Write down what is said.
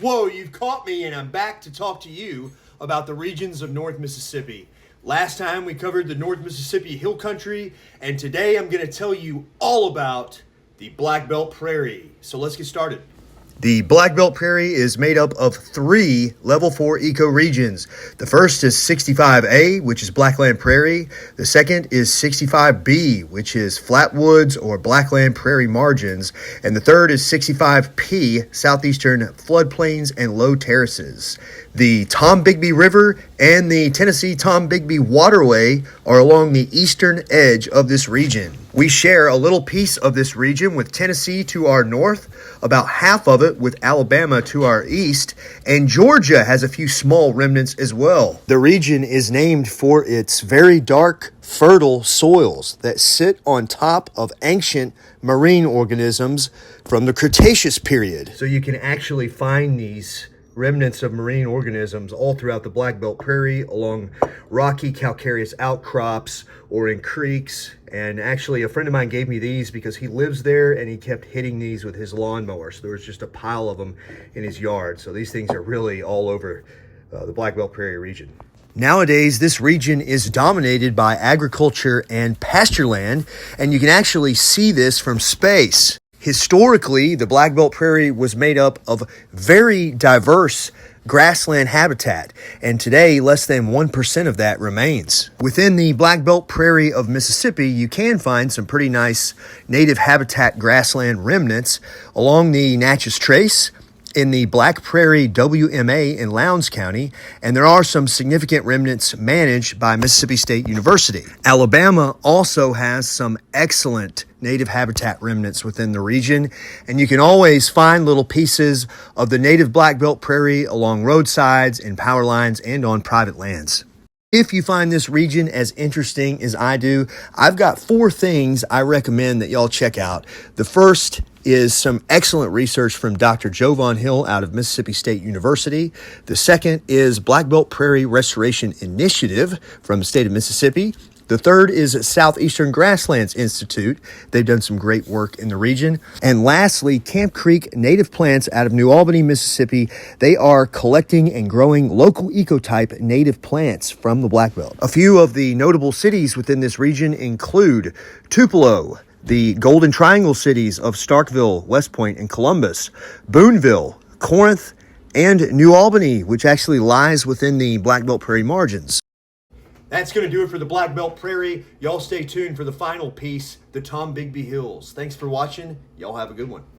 Whoa, you've caught me, and I'm back to talk to you about the regions of North Mississippi. Last time we covered the North Mississippi Hill Country, and today I'm going to tell you all about the Black Belt Prairie. So let's get started. The Black Belt Prairie is made up of 3 Level 4 ecoregions. The first is 65A, which is Blackland Prairie. The second is 65B, which is Flatwoods or Blackland Prairie Margins. And the third is 65P, Southeastern Floodplains and Low Terraces. The Tombigbee River and the Tennessee Tombigbee Waterway are along the eastern edge of this region. We share a little piece of this region with Tennessee to our north, about half of it with Alabama to our east, and Georgia has a few small remnants as well. The region is named for its very dark, fertile soils that sit on top of ancient marine organisms from the Cretaceous period. So you can actually find these remnants of marine organisms all throughout the Black Belt Prairie, along rocky calcareous outcrops or in creeks. And actually, a friend of mine gave me these because he lives there and he kept hitting these with his lawnmower. So there was just a pile of them in his yard. So these things are really all over the Black Belt Prairie region. Nowadays, this region is dominated by agriculture and pasture land, and you can actually see this from space. Historically, the Black Belt Prairie was made up of very diverse grassland habitat, and today less than 1% of that remains. Within the Black Belt Prairie of Mississippi, you can find some pretty nice native habitat grassland remnants along the Natchez Trace, in the Black Prairie WMA in Lowndes County, and there are some significant remnants managed by Mississippi State University. Alabama also has some excellent native habitat remnants within the region, and you can always find little pieces of the native Black Belt Prairie along roadsides and power lines and on private lands. If you find this region as interesting as I do, I've got 4 things I recommend that y'all check out. The first is some excellent research from Dr. Jovan Hill out of Mississippi State University. The second is Black Belt Prairie Restoration Initiative from the state of Mississippi. The third is Southeastern Grasslands Institute. They've done some great work in the region. And lastly, Camp Creek Native Plants out of New Albany, Mississippi. They are collecting and growing local ecotype native plants from the Black Belt. A few of the notable cities within this region include Tupelo, the Golden Triangle cities of Starkville, West Point, and Columbus, Boonville, Corinth, and New Albany, which actually lies within the Black Belt Prairie margins. That's going to do it for the Black Belt Prairie. Y'all stay tuned for the final piece, the Tombigbee Hills. Thanks for watching. Y'all have a good one.